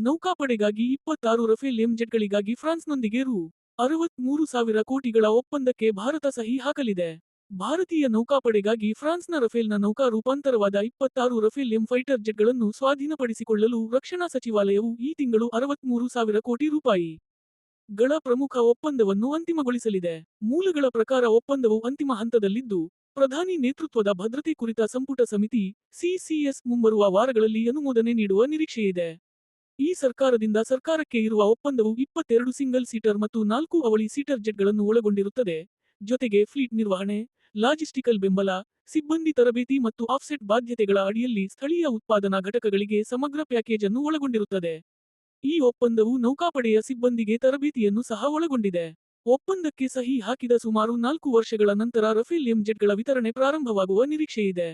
ನೌಕಾಪಡೆಗಾಗಿ 26 Rafale ಎಂಜೆಟ್ಗಳಿಗಾಗಿ ಫ್ರಾನ್ಸ್ನೊಂದಿಗೆ ರೂ. 63,000 ಕೋಟಿಗಳ ಒಪ್ಪಂದಕ್ಕೆ ಭಾರತ ಸಹಿ ಹಾಕಲಿದೆ. ಭಾರತೀಯ ನೌಕಾಪಡೆಗಾಗಿ ಫ್ರಾನ್ಸ್ನ ರಫೇಲ್ನ ನೌಕಾ ರೂಪಾಂತರವಾದ 26 ರಫೇಲ್ ಎಂ ಫೈಟರ್ ಜೆಟ್ಗಳನ್ನು ಸ್ವಾಧೀನಪಡಿಸಿಕೊಳ್ಳಲು ರಕ್ಷಣಾ ಸಚಿವಾಲಯವು ಈ ತಿಂಗಳು 63,000 ಕೋಟಿ ರೂಪಾಯಿ ಗಳ ಪ್ರಮುಖ ಒಪ್ಪಂದವನ್ನು ಅಂತಿಮಗೊಳಿಸಲಿದೆ. ಮೂಲಗಳ ಪ್ರಕಾರ ಒಪ್ಪಂದವು ಅಂತಿಮ ಹಂತದಲ್ಲಿದ್ದು, ಪ್ರಧಾನಿ ನೇತೃತ್ವದ ಭದ್ರತೆ ಕುರಿತ ಸಂಪುಟ ಸಮಿತಿ (ಸಿಸಿಎಸ್) ಮುಂಬರುವ ವಾರಗಳಲ್ಲಿ ಅನುಮೋದನೆ ನೀಡುವ ನಿರೀಕ್ಷೆಯಿದೆ. ಈ ಸರ್ಕಾರದಿಂದ ಸರ್ಕಾರಕ್ಕೆ ಇರುವ ಒಪ್ಪಂದವು 22 ಸಿಂಗಲ್ ಸೀಟರ್ ಮತ್ತು 4 ಅವಳಿ ಸೀಟರ್ ಜೆಟ್ಗಳನ್ನು ಒಳಗೊಂಡಿರುತ್ತದೆ, ಜೊತೆಗೆ ಫ್ಲೀಟ್ ನಿರ್ವಹಣೆ, ಲಾಜಿಸ್ಟಿಕಲ್ ಬೆಂಬಲ, ಸಿಬ್ಬಂದಿ ತರಬೇತಿ ಮತ್ತು ಆಫ್ಸೆಟ್ ಬಾಧ್ಯತೆಗಳ ಅಡಿಯಲ್ಲಿ ಸ್ಥಳೀಯ ಉತ್ಪಾದನಾ ಘಟಕಗಳಿಗೆ ಸಮಗ್ರ ಪ್ಯಾಕೇಜ್ ಅನ್ನು ಒಳಗೊಂಡಿರುತ್ತದೆ. ಈ ಒಪ್ಪಂದವು ನೌಕಾಪಡೆಯ ಸಿಬ್ಬಂದಿಗೆ ತರಬೇತಿಯನ್ನು ಸಹ ಒಳಗೊಂಡಿದೆ. ಒಪ್ಪಂದಕ್ಕೆ ಸಹಿ ಹಾಕಿದ ಸುಮಾರು 4 ವರ್ಷಗಳ ನಂತರ ರಫೇಲ್ ಎಂಜೆಟ್ಗಳ ವಿತರಣೆ ಪ್ರಾರಂಭವಾಗುವ ನಿರೀಕ್ಷೆಯಿದೆ.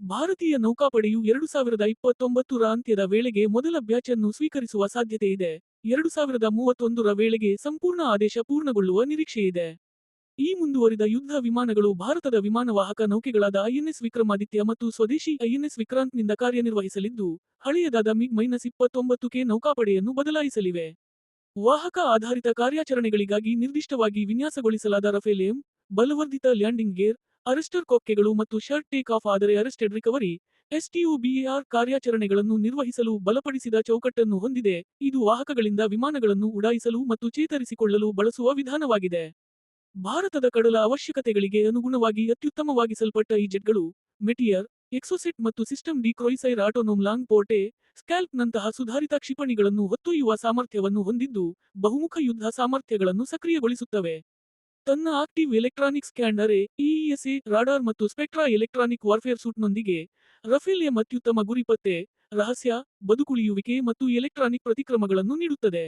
ಭಾರತೀಯ ನೌಕಾಪಡೆಯು 2029 ರ ಅಂತ್ಯದ ವೇಳೆಗೆ ಮೊದಲ ಬ್ಯಾಚ್ ಅನ್ನು ಸ್ವೀಕರಿಸುವ ಸಾಧ್ಯತೆಯಿದೆ. 2031 ರ ವೇಳೆಗೆ ಸಂಪೂರ್ಣ ಆದೇಶ ಪೂರ್ಣಗೊಳ್ಳುವ ನಿರೀಕ್ಷೆಯಿದೆ. ಈ ಮುಂದುವರಿದ ಯುದ್ಧ ವಿಮಾನಗಳು ಭಾರತದ ವಿಮಾನವಾಹಕ ನೌಕೆಗಳಾದ ಐಎನ್ಎಸ್ ವಿಕ್ರಮಾದಿತ್ಯ ಮತ್ತು ಸ್ವದೇಶಿ ಐಎನ್ಎಸ್ ವಿಕ್ರಾಂತ್ನಿಂದ ಕಾರ್ಯನಿರ್ವಹಿಸಲಿದ್ದು, ಹಳೆಯದಾದ ಮಿಗ್-29ಕೆ ನೌಕಾಪಡೆಯನ್ನು ಬದಲಾಯಿಸಲಿವೆ. ವಾಹಕ ಆಧಾರಿತ ಕಾರ್ಯಾಚರಣೆಗಳಿಗಾಗಿ ನಿರ್ದಿಷ್ಟವಾಗಿ ವಿನ್ಯಾಸಗೊಳಿಸಲಾದ ರಫೇಲ್ ಎಂ, ಬಲವರ್ಧಿತ ಲ್ಯಾಂಡಿಂಗ್ ಗೇರ್, ಅರೆಸ್ಟರ್ ಕೊಕ್ಕೆಗಳು ಮತ್ತು ಶರ್ಟ್ ಟೇಕ್ ಆಫ್ ಆದರೆ ಅರೆಸ್ಟೆಡ್ ರಿಕವರಿ (STOBAR) ಕಾರ್ಯಾಚರಣೆಗಳನ್ನು ನಿರ್ವಹಿಸಲು ಬಲಪಡಿಸಿದ ಚೌಕಟ್ಟನ್ನು ಹೊಂದಿದೆ. ಇದು ವಾಹಕಗಳಿಂದ ವಿಮಾನಗಳನ್ನು ಉಡಾಯಿಸಲು ಮತ್ತು ಚೇತರಿಸಿಕೊಳ್ಳಲು ಬಳಸುವ ವಿಧಾನವಾಗಿದೆ. ಭಾರತದ ಕಡಲ ಅವಶ್ಯಕತೆಗಳಿಗೆ ಅನುಗುಣವಾಗಿ ಅತ್ಯುತ್ತಮವಾಗಿಸಲ್ಪಟ್ಟ ಈ ಜೆಟ್ಗಳು, ಮೆಟಿಯರ್, ಎಕ್ಸೋಸೆಟ್ ಮತ್ತು ಸಿಸ್ಟಮ್ ಡಿ ಕ್ರೂಯಿಸೈರ್ ಆಟೋನೋಮ್ ಲಾಂಗ್ ಪೋರ್ಟೆ ಸ್ಕ್ಯಾಲ್ಪ್ ನಂತಹ ಸುಧಾರಿತ ಕ್ಷಿಪಣಿಗಳನ್ನು ಹೊತ್ತೊಯ್ಯುವ ಸಾಮರ್ಥ್ಯವನ್ನು ಹೊಂದಿದ್ದು, ಬಹುಮುಖ ಯುದ್ಧ ಸಾಮರ್ಥ್ಯಗಳನ್ನು ಸಕ್ರಿಯಗೊಳಿಸುತ್ತವೆ. ತನ್ನ active electronic scan array (EESA) radar ಮತ್ತು ಸ್ಪೆಕ್ಟ್ರಾ ಎಲೆಕ್ಟ್ರಾನಿಕ್ ವಾರ್ಫೇರ್ ಸೂಟ್ನೊಂದಿಗೆ, ರಫೇಲ್ ಎಂ ಅತ್ಯುತ್ತಮ ಗುರಿ ಪತ್ತೆ, ರಹಸ್ಯ, ಬದುಕುಳಿಯುವಿಕೆ ಮತ್ತು ಎಲೆಕ್ಟ್ರಾನಿಕ್ ಪ್ರತಿಕ್ರಮಗಳನ್ನು ನೀಡುತ್ತದೆ.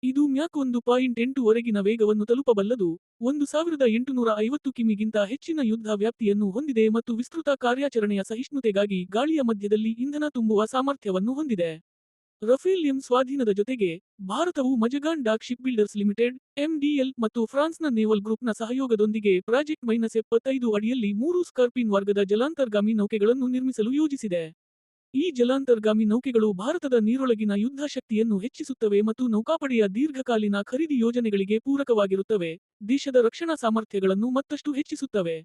ಇದು ಮ್ಯಾಕ್ 1.8 ವರೆಗಿನ ವೇಗವನ್ನು ತಲುಪಬಲ್ಲದು, 1850 ಕಿಮಿಗಿಂತ ಹೆಚ್ಚಿನ ಯುದ್ಧ ವ್ಯಾಪ್ತಿಯನ್ನು ಹೊಂದಿದೆ ಮತ್ತು ವಿಸ್ತೃತ ಕಾರ್ಯಾಚರಣೆಯ ಸಹಿಷ್ಣುತೆಗಾಗಿ ಗಾಳಿಯ ಮಧ್ಯದಲ್ಲಿ ಇಂಧನ ತುಂಬುವ ಸಾಮರ್ಥ್ಯವನ್ನು ಹೊಂದಿದೆ. ರಫೇಲ್ ಎಂ ಸ್ವಾಧೀನದ ಜೊತೆಗೆ, ಭಾರತವು Mazagon dock shipbuilders limited (MDL) ಮತ್ತು ಫ್ರಾನ್ಸ್ನ ನೇವಲ್ ಗ್ರೂಪ್ನ ಸಹಯೋಗದೊಂದಿಗೆ ಪ್ರಾಜೆಕ್ಟ್ -75 ಅಡಿಯಲ್ಲಿ 3 ಸ್ಕಾರ್ಪಿನ್ ವರ್ಗದ ಜಲಾಂತರ್ಗಾಮಿ ನೌಕೆಗಳನ್ನು ನಿರ್ಮಿಸಲು ಯೋಜಿಸಿದೆ. ಈ ಜಲಾಂತರ್ಗಾಮಿ ನೌಕೆಗಳು ಭಾರತದ ನೀರೊಳಗಿನ ಯುದ್ಧ ಶಕ್ತಿಯನ್ನು ಹೆಚ್ಚಿಸುತ್ತವೆ ಮತ್ತು ನೌಕಾಪಡೆಯ ದೀರ್ಘಕಾಲೀನ ಖರೀದಿ ಯೋಜನೆಗಳಿಗೆ ಪೂರಕವಾಗಿರುತ್ತವೆ, ದೇಶದ ರಕ್ಷಣಾ ಸಾಮರ್ಥ್ಯಗಳನ್ನು ಮತ್ತಷ್ಟು ಹೆಚ್ಚಿಸುತ್ತವೆ.